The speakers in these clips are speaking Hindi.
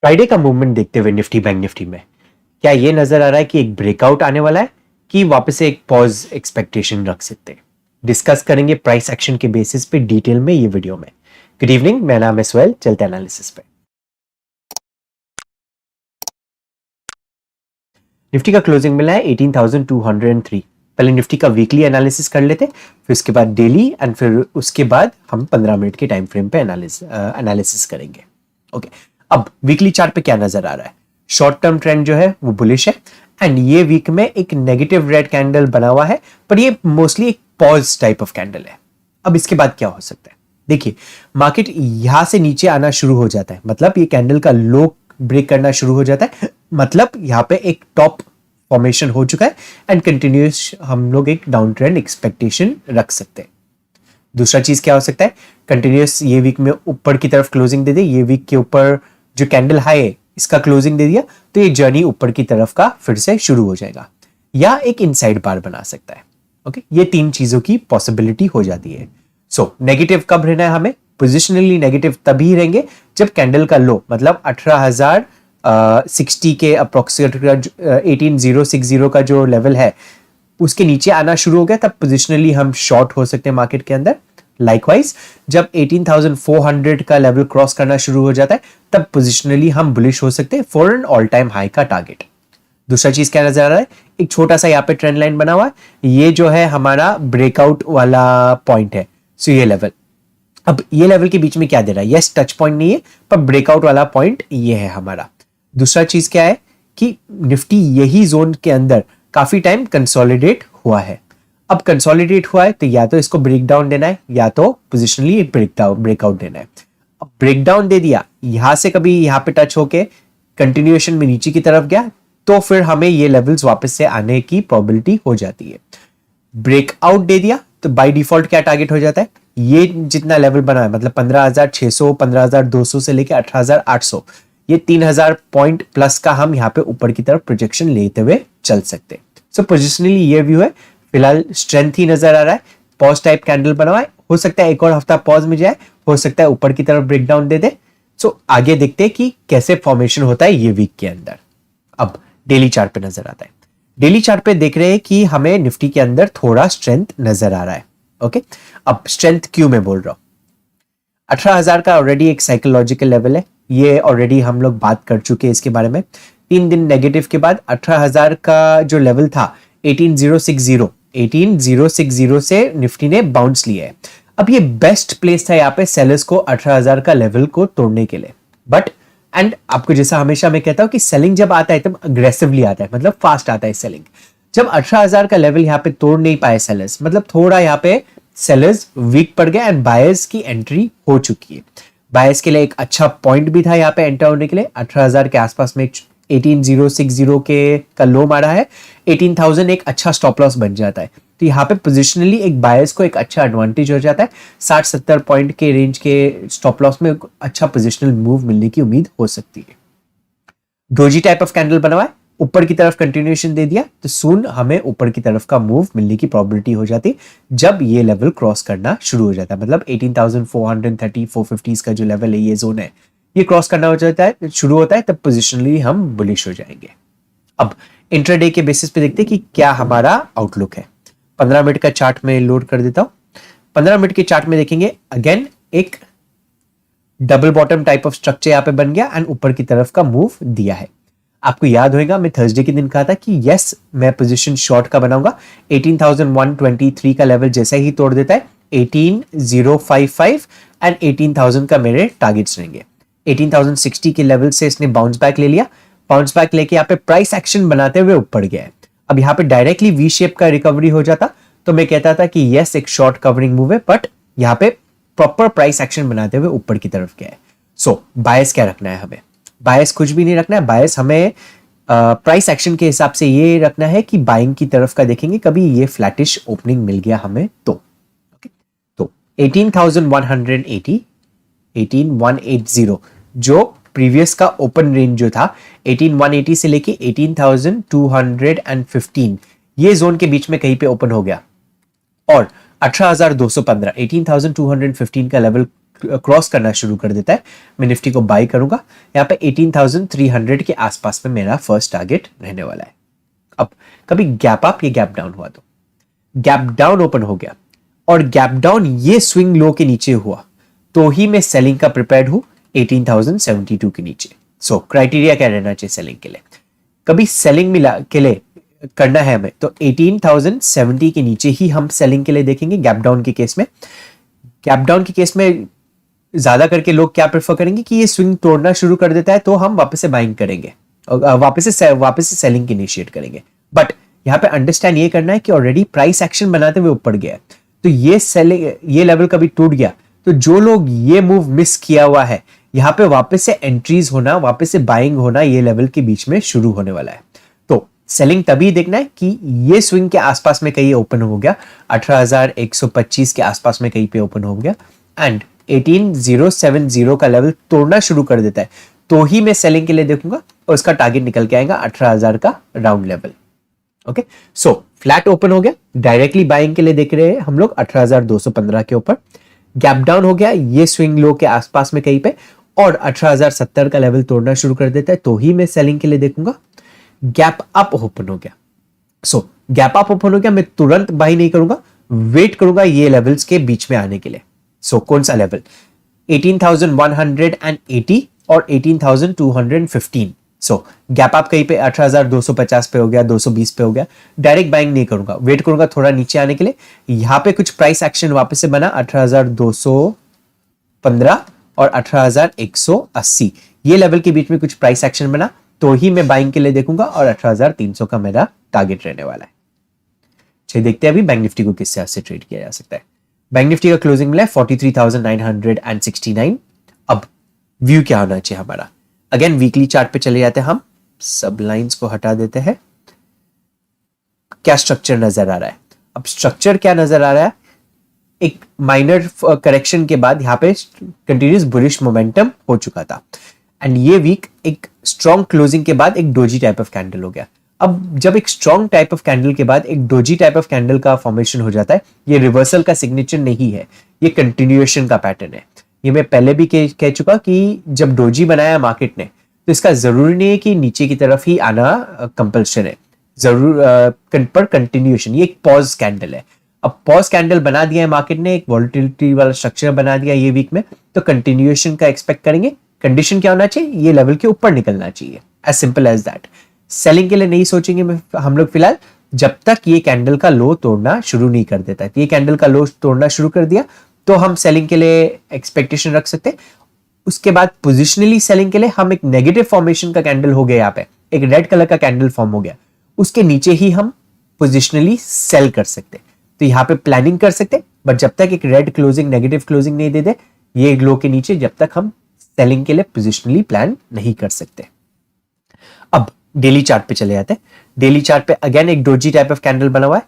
फ्राइडे का मूवमेंट देखते हुए निफ्टी बैंक निफ्टी में क्या ये नजर आ रहा है कि एक ब्रेकआउट आने वाला है कि वापस से एक पॉज एक्सपेक्टेशन रख सकते हैं। डिस्कस करेंगे प्राइस एक्शन के बेसिस पे डिटेल में ये वीडियो में। गुड इवनिंग, मेरा नाम है स्वेल। चलते एनालिसिस पे। निफ्टी का क्लोजिंग मिला है 18,203। पहले निफ्टी का वीकली एनालिसिस कर लेते, फिर उसके बाद डेली एंड फिर उसके बाद हम 15 मिनट के टाइम फ्रेम पे एनालिसिस करेंगे। ओके, अब वीकली चार्ट पे क्या नजर आ रहा है? शॉर्ट टर्म ट्रेंड जो है वो बुलिश है एंड ये वीक में एक नेगेटिव रेड कैंडल बना हुआ है, पर ये मोस्टली एक पॉज टाइप ऑफ कैंडल है। अब इसके बाद क्या हो सकता है? देखिए, मार्केट यहां से नीचे आना शुरू हो जाता है, मतलब ये कैंडल का लो ब्रेक करना शुरू हो जाता है, मतलब यहां पे एक टॉप फॉर्मेशन हो चुका है एंड कंटिन्यूस हम लोग एक डाउन ट्रेंड एक्सपेक्टेशन रख सकते हैं। दूसरा चीज क्या हो सकता है? कंटिन्यूस ये वीक में ऊपर की तरफ क्लोजिंग दे दे, ये वीक के ऊपर जो कैंडल हाई है इसका क्लोजिंग दे दिया तो ये जर्नी ऊपर की तरफ का फिर से शुरू हो जाएगा, या एक इनसाइड बार बना सकता है। ओके, ये तीन चीजों की पॉसिबिलिटी हो जाती है। सो नेगेटिव कब रहना है हमें? पोजिशनली नेगेटिव तभी रहेंगे जब कैंडल का लो, मतलब 18,060 के अप्रोक्सीमेट 18,060 का जो लेवल है उसके नीचे आना शुरू हो गया, तब पोजिशनली हम शॉर्ट हो सकते हैं मार्केट के अंदर। लाइकवाइज जब 18,400 का लेवल क्रॉस करना शुरू हो जाता है तब पोजिशनली हम बुलिश हो सकते हैं for an all time high का टारगेट। दूसरा चीज क्या नजर आ रहा है? एक छोटा सा यहाँ पे ट्रेंड लाइन बना हुआ है, ये जो है हमारा ब्रेकआउट वाला पॉइंट है। सो ये लेवल, अब ये लेवल के बीच में क्या दे रहा है? यस, टच पॉइंट नहीं है, पर ब्रेकआउट वाला पॉइंट ये है हमारा। दूसरा चीज क्या है कि निफ्टी यही जोन के अंदर काफी टाइम कंसोलिडेट हुआ है। अब कंसोलिडेट हुआ है तो या तो इसको ब्रेक डाउन देना है या तो पोजिशनली ब्रेकआउट देना है। अब ब्रेक डाउन दे दिया, यहां से कभी यहां पे टच होके कंटिन्यूएशन में नीचे की तरफ गया तो फिर हमें ये लेवल्स वापस से आने की प्रोबेबिलिटी हो जाती है। ब्रेकआउट दे दिया तो बाय डिफॉल्ट क्या टारगेट हो जाता है? ये जितना लेवल बना है, मतलब 15,600, 15,200 से लेकर 18,800, ये 3,000 पॉइंट प्लस का हम यहाँ पे ऊपर की तरफ प्रोजेक्शन लेते हुए चल सकते हैं। सो पोजिशनली ये व्यू है, फिलहाल स्ट्रेंथ ही नजर आ रहा है। पॉज टाइप कैंडल बना हुआ है, हो सकता है एक और हफ्ता पॉज में जाए, हो सकता है ऊपर की तरफ ब्रेकडाउन दे दे। सो आगे देखते हैं कि कैसे फॉर्मेशन होता है ये वीक के अंदर। अब डेली चार्ट पे नजर आता है। डेली चार्ट पे देख रहे हैं कि हमें निफ्टी के अंदर थोड़ा स्ट्रेंथ नजर आ रहा है। ओके, अब स्ट्रेंथ क्यों मैं बोल रहा हूं? 18,000 का ऑलरेडी एक साइकोलॉजिकल लेवल है, ये ऑलरेडी हम लोग बात कर चुके हैं इसके बारे में। 3 दिन नेगेटिव के बाद 18,000 का जो लेवल था 18,060 से निफ्टी ने बाउंस लिया है। अब ये बेस्ट प्लेस था यहाँ पे सेलर्स को 18,000 का लेवल को तोड़ने के लिए। बट एंड आपको जैसा हमेशा मैं कहता हूं कि सेलिंग जब आता है तब अग्रेसिवली आता है, मतलब फास्ट आता है सेलिंग। जब 18,000 का लेवल यहाँ पे तोड़ नहीं पाए सेलर्स, मतलब थोड़ा यहाँ पे सेलर्स वीक पड़ गए एंड बायर्स की एंट्री हो चुकी है। बायर्स के लिए एक अच्छा पॉइंट भी था यहाँ पे एंटर होने के लिए। 18,000 के आसपास में 18,060 के का लो मारा है, 18,000 एक अच्छा स्टॉप लॉस बन जाता है, तो यहाँ पे पोजिशनली एक बायर्स को एक अच्छा एडवांटेज हो जाता है। 60-70 पॉइंट के रेंज के स्टॉप लॉस में अच्छा पोजिशनल मूव मिलने की उम्मीद हो सकती है। डोजी टाइप ऑफ कैंडल बना हुआ है, ऊपर की तरफ कंटिन्यूएशन दे दिया तो सून हमें ऊपर की तरफ का मूव मिलने की प्रोबेबिलिटी हो जाती है जब ये लेवल क्रॉस करना शुरू हो जाता है। मतलब 18,430 450 का जो लेवल है, ये जोन है, ये क्रॉस करना हो जाता है, शुरू होता है, तब पोजिशनली हम बुलिश हो जाएंगे। अब इंट्राडे के बेसिस पे देखते हैं कि क्या हमारा आउटलुक है। 15 मिनट का चार्ट में लोड कर देता हूं। 15 मिनट के चार्ट में देखेंगे अगेन एक double bottom type of structure यहाँ पे बन गया एंड ऊपर की तरफ का मूव दिया है। आपको याद होगा मैं थर्सडे के दिन कहा था कि यस मैं पोजीशन शॉर्ट का बनाऊंगा। 18,123 का लेवल जैसे ही तोड़ देता है 18,055 एंड 18,000 का मेरे टारगेट्स रहेंगे। 18,060 के लेवल से इसने बाउंस बैक ले लिया, बाउंस बैक लेके यहाँ पे प्राइस एक्शन बनाते हुए ऊपर गया है। अब यहाँ पे डायरेक्टली वी शेप का रिकवरी हो जाता तो मैं कहता था कि यस एक शॉर्ट कवरिंग मूव है, बट यहाँ पे प्रॉपर प्राइस एक्शन बनाते हुए ऊपर की तरफ गया है। सो बायस क्या रखना है हमें? बायस कुछ भी नहीं रखना है। बायस हमें प्राइस एक्शन के हिसाब से ये रखना है कि बाइंग की तरफ का देखेंगे, कभी ये फ्लैटिश ओपनिंग मिल गया हमें तो। ओके, तो 18,180 18,180 जो प्रीवियस का ओपन रेंज जो था 18,180 से लेके 18,215 ये जोन के बीच में कहीं पे ओपन हो गया और 18,215 18,215 का लेवल क्रॉस करना शुरू कर देता है, मैं निफ्टी को बाई करूंगा। यहाँ पे 18,300 के आसपास में मेरा फर्स्ट टारगेट रहने वाला है। अब कभी गैप अप या गैप डाउन हुआ तो गैप डाउन ओपन हो गया और गैप डाउन ये स्विंग लो के नीचे हुआ तो ही मैं सेलिंग का प्रिपेयर्ड हूं 18,072 के नीचे। सो क्राइटेरिया क्या रहना चाहिए सेलिंग के लिए? कभी सेलिंग मिला के लिए करना है हमें तो 18,070 के नीचे ही हम सेलिंग के लिए देखेंगे। गैप डाउन के केस में, गैप डाउन के केस में ज्यादा करके लोग क्या प्रेफर करेंगे कि ये स्विंग तोड़ना शुरू कर देता है तो हम वापस से बाइंग करेंगे और वापस से सेलिंग इनिशिएट करेंगे। बट यहाँ पे अंडरस्टैंड ये करना है कि ऑलरेडी प्राइस एक्शन बनाते हुए ऊपर गया है तो ये लेवल कभी टूट गया तो जो लोग ये मूव मिस किया हुआ है यहाँ पे वापस से एंट्रीज होना, वापस से बाइंग होना ये लेवल के बीच में शुरू होने वाला है। तो सेलिंग तभी देखना है कि ये स्विंग के आसपास में कहीं ओपन हो गया, 18,125 के आसपास में कहीं पे ओपन हो गया एंड 18,070 का लेवल तोड़ना शुरू कर देता है तो ही मैं सेलिंग के लिए देखूंगा और उसका टारगेट निकल के आएगा 18,000 का राउंड लेवल। ओके, सो फ्लैट ओपन हो गया, डायरेक्टली बाइंग के लिए देख रहे हैं हम लोग 18,215 के ऊपर। गैप डाउन हो गया ये स्विंग लो के आसपास में कहीं पे और 18,070 का लेवल तोड़ना शुरू कर देता है तो ही मैं सेलिंग के लिए देखूंगा। गैप अप ओपन हो गया, सो गैप अप ओपन हो गया, मैं तुरंत बाई नहीं करूंगा, वेट करूंगा ये लेवल्स के बीच में आने के लिए। सो कौन सा लेवल? 18,180 और 18,215। सो गैप अप कहीं पे 18,250 पे हो गया, 220 पे हो गया, डायरेक्ट बाइंग नहीं करूंगा, वेट करूंगा थोड़ा नीचे आने के लिए। यहां पे कुछ प्राइस एक्शन वापस से बना 18,215 और 18,180, ये लेवल के बीच में कुछ प्राइस एक्शन बना तो ही मैं बाइंग के लिए देखूंगा और 18,300 का मेरा टारगेट रहने वाला है। चलिए देखते हैं अभी बैंक निफ्टी को किस तरह से ट्रेड किया जा सकता है। बैंक निफ्टी का क्लोजिंग मिला है 43,969। अब व्यू क्या होना चाहिए हमारा? अगेन वीकली चार्ट पे चले जाते हैं हम, सब लाइंस को हटा देते हैं। क्या स्ट्रक्चर नजर आ रहा है? अब स्ट्रक्चर क्या नजर आ रहा है? एक माइनर करेक्शन के बाद यहाँ पे कंटिन्यूस बुलिश मोमेंटम हो चुका था एंड ये वीक एक स्ट्रॉन्ग क्लोजिंग के बाद एक डोजी टाइप ऑफ कैंडल हो गया। अब जब एक स्ट्रॉन्ग टाइप ऑफ कैंडल के बाद एक डोजी टाइप ऑफ कैंडल का फॉर्मेशन हो जाता है, ये रिवर्सल का सिग्नेचर नहीं है, ये कंटिन्यूएशन का पैटर्न है। ये मैं पहले भी कह चुका कि जब डोजी बनाया मार्केट ने तो इसका जरूरी नहीं है कि नीचे की तरफ ही आना कंपल्शन है, जरूर पर कंटिन्यूएशन। ये एक पॉज कैंडल है। अब पॉज कैंडल बना दिया है मार्केट ने, एक वॉलेटिलिटी वाला स्ट्रक्चर बना दिया ये वीक में, तो कंटिन्यूएशन का एक्सपेक्ट करेंगे। कंडीशन क्या होना चाहिए? ये लेवल के ऊपर निकलना चाहिए, as simple as that. Selling के लिए नहीं सोचेंगे हम लोग फिलहाल, जब तक ये कैंडल का लो तोड़ना शुरू नहीं कर देता है। ये कैंडल का लो तोड़ना शुरू कर दिया तो हम सेलिंग के लिए एक्सपेक्टेशन रख सकते हैं। उसके बाद पोजिशनली सेलिंग के लिए हम एक नेगेटिव फॉर्मेशन का कैंडल हो गया, यहाँ पे एक रेड कलर का कैंडल फॉर्म हो गया, उसके नीचे ही हम पोजिशनली सेल कर सकते। तो यहाँ पे प्लानिंग कर सकते, बट जब तक एक रेड क्लोजिंग नेगेटिव क्लोजिंग नहीं दे दे ये लो के नीचे, जब तक हम सेलिंग के लिए पोजिशनली प्लान नहीं कर सकते। अब डेली चार्ट पे चले जाते हैं। डेली चार्ट पे अगेन एक डोजी टाइप ऑफ कैंडल बना हुआ है।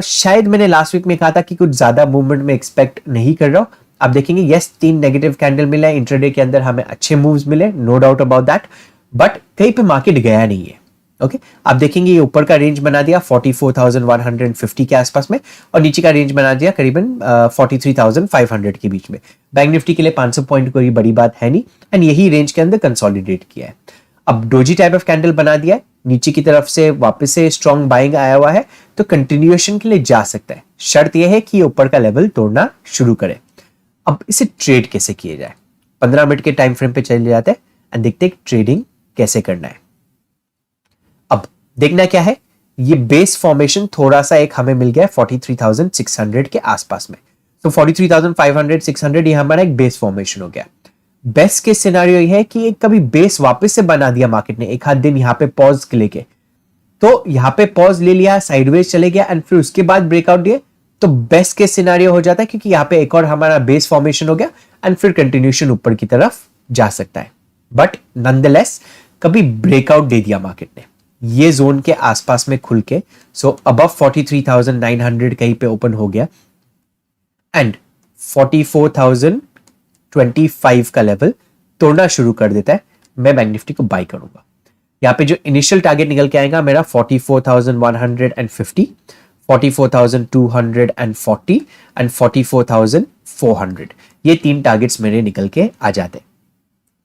शायद मैंने लास्ट वीक में कहा था कि कुछ ज्यादा मूवमेंट में एक्सपेक्ट नहीं कर रहा हूं। आप देखेंगे यस 3 नेगेटिव कैंडल मिला है इंट्राडे के अंदर, हमें अच्छे मूव्स मिले, no doubt about that, but कहीं पे मार्केट गया नहीं है। ओके, आप देखेंगे ये ऊपर का रेंज बना दिया 44,150 के आसपास में और नीचे का रेंज बना दिया करीबन 43,500 के बीच में। बैंक निफ्टी के लिए 500 पॉइंट कोई बड़ी बात है नहीं एंड यही रेंज के अंदर कंसोलिडेट किया है। अब डोजी टाइप ऑफ कैंडल बना दिया है, नीचे की तरफ से वापस से स्ट्रॉन्ग बाइंग आया हुआ है तो कंटिन्यूएशन के लिए जा सकता है। शर्त यह है कि ये ऊपर का लेवल तोड़ना शुरू करे। अब इसे ट्रेड कैसे किया जाए? 15 मिनट के टाइम फ्रेम पे चले जाते हैं एंड देखते हैं ट्रेडिंग कैसे करना है। अब देखना क्या है, ये बेस फॉर्मेशन थोड़ा सा एक हमें मिल गया है 43,600 के आसपास में। तो 43,500 600 ये हमारा एक बेस फॉर्मेशन हो गया। बेस्ट के सिनेरियो ये है कि एक कभी बेस वापस से बना दिया मार्केट ने, एक आध दिन यहाँ पे पॉज लेके, तो यहाँ पे पॉज ले लिया, साइडवेज चले गया एंड फिर उसके बाद ब्रेकआउट दिए, तो बेस्ट के सिनेरियो हो जाता है क्योंकि यहाँ पे एक और हमारा बेस फॉर्मेशन हो गया एंड फिर कंटिन्यूएशन ऊपर की तरफ जा सकता है। बट नॉनदलेस कभी ब्रेकआउट दे दिया मार्केट ने ये जोन के आसपास में खुल के, सो अबव 43,900 कहीं पे ओपन हो गया एंड 44,025 का लेवल तोड़ना शुरू कर देता है, मैं बैंक निफ्टी को बाय करूंगा। यहाँ पे जो इनिशियल टारगेट निकल के आएगा मेरा 44,150, 44,240 एंड 44,400, ये 3 टारगेट्स मेरे निकल के आ जाते।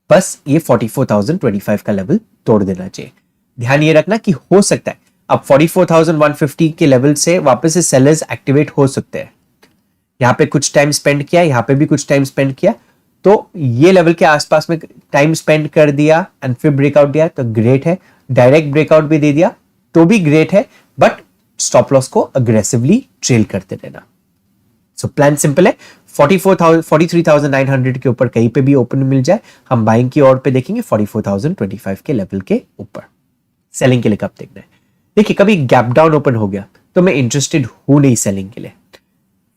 बस ये 44,025 का लेवल तोड़ देना चाहिए। ध्यान ये रखना कि हो सकता है अब 44,150 के लेवल से वापस से सेलर्स एक्टिवेट हो सकते हैं। यहाँ पे कुछ टाइम स्पेंड किया, यहाँ पे भी कुछ टाइम स्पेंड किया, तो ये लेवल के आसपास में टाइम स्पेंड कर दिया एंड फिर ब्रेकआउट दिया तो ग्रेट है। डायरेक्ट ब्रेकआउट भी दे दिया तो भी ग्रेट है, बट स्टॉप लॉस को अग्रेसिवली ट्रेल करते रहना। सो प्लान सिंपल है, 43,900 के ऊपर कहीं पे भी ओपन मिल जाए हम बाइंग की ओर पे देखेंगे, 44,025 के लेवल के ऊपर। सेलिंग के लिए कब देखना है? देखिए कभी गैप डाउन ओपन हो गया तो मैं इंटरेस्टेड हूं नहीं सेलिंग के लिए।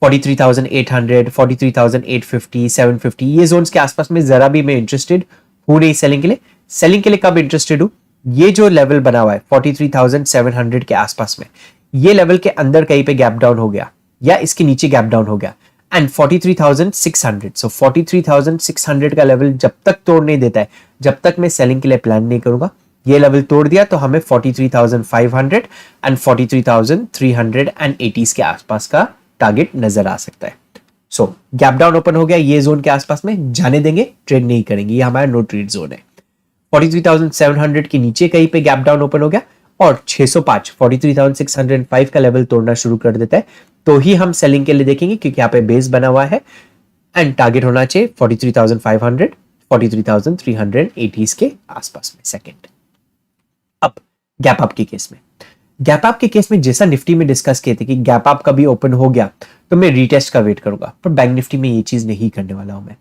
43,800, 43,850, 750 ये जोन्स के आसपास में जरा भी मैं इंटरेस्टेड हूं नहीं सेलिंग के लिए। सेलिंग के लिए कब इंटरेस्टेड हूं? ये जो लेवल बना हुआ है 43,700 के आसपास में, ये लेवल के अंदर कहीं पे गैप डाउन हो गया या इसके नीचे गैप डाउन हो गया एंड 43,600, सो 43,600 का लेवल जब तक तोड़ नहीं देता है, जब तक मैं सेलिंग के लिए प्लान नहीं करूंगा। ये लेवल तोड़ दिया तो हमें 43,500 एंड 43,380 के आसपास का टारगेट नजर आ सकता है। सो गैप डाउन ओपन हो गया ये जोन के आसपास में, जाने देंगे, ट्रेड नहीं करेंगे, ये हमारा नो ट्रेड जोन है। 43,700 के नीचे कहीं पे गैप डाउन ओपन हो गया और 605 43,605 का लेवल तोड़ना शुरू कर देता है तो ही हम सेलिंग के लिए देखेंगे, क्योंकि यहाँ पे बेस बना हुआ है एंड टारगेट होना चाहिए 43,500 43,380 के आसपास में सेकंड। अब गैप अप के केस में, गैप अप के केस में जैसा निफ्टी में डिस्कस किए थे कि गैप अप कभी ओपन हो गया तो मैं रीटेस्ट का वेट करूंगा, पर बैंक निफ्टी में ये चीज नहीं करने वाला हूं मैं।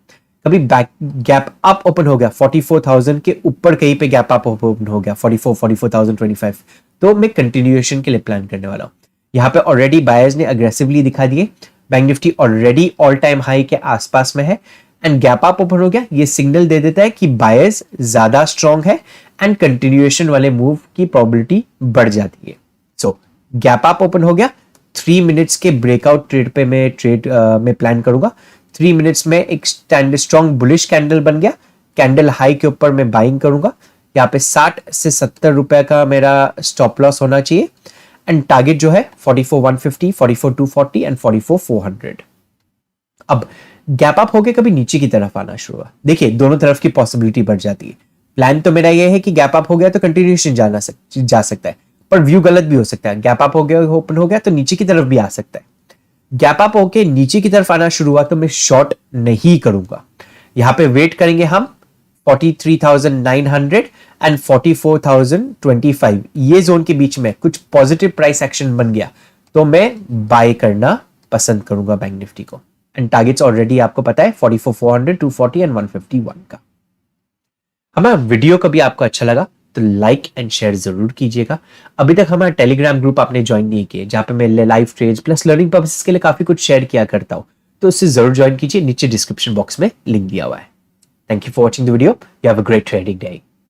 कभी गैप अप ओपन हो गया 44,000 के ऊपर कहीं पे गैप अप ओपन हो गया 44,025 तो मैं कंटिन्यूएशन के लिए प्लान करने वाला हूं। यहाँ पे ऑलरेडी बायर्स ने अग्रेसिवली दिखा दिए, bank Nifty already all time high के आसपास में है एंड गैप अप ओपन हो गया, ये सिग्नल दे देता है कि बायर्स ज्यादा स्ट्रॉन्ग है एंड कंटिन्यूएशन वाले मूव की प्रोबेबिलिटी बढ़ जाती है। सो गैप अप ओपन हो गया, 3 मिनट्स के ब्रेकआउट ट्रेड पे मैं में प्लान करूंगा। 3 मिनट्स में एक स्ट्रॉन्ग बुलिश कैंडल बन गया, कैंडल हाई के ऊपर मैं बाइंग करूंगा। यहाँ पे 60 से 70 रुपए का मेरा स्टॉप लॉस होना चाहिए एंड टारगेट जो है 44,150, 44,240 एंड 44,400। अब गैप अप होके कभी नीचे की तरफ आना शुरू हुआ, देखिए दोनों तरफ की पॉसिबिलिटी बढ़ जाती है। प्लान तो मेरा ये है कि गैप अप हो गया तो कंटिन्यूएशन जा सकता है, पर व्यू गलत भी हो सकता है। गैप अप हो गया, ओपन हो गया तो नीचे की तरफ भी आ सकता है। गैप अप होके नीचे की तरफ आना शुरू हुआ तो मैं शॉर्ट नहीं करूंगा, यहां पे वेट करेंगे हम 43,900 एंड 44,025 ये जोन के बीच में कुछ पॉजिटिव प्राइस एक्शन बन गया तो मैं बाय करना पसंद करूंगा बैंक निफ्टी को। एंड टारगेट्स ऑलरेडी आपको पता है 44,400, 240 एंड 151 का। हमारा वीडियो कभी आपको अच्छा लगा तो लाइक एंड शेयर जरूर कीजिएगा। अभी तक हमारा टेलीग्राम ग्रुप आपने ज्वाइन नहीं किया जहां पे मैं live trades plus learning purposes के लिए काफी कुछ शेयर किया करता हूं, तो उससे जरूर ज्वाइन कीजिए, नीचे डिस्क्रिप्शन बॉक्स में लिंक दिया हुआ है। Thank you for watching the video. You have a great trading day.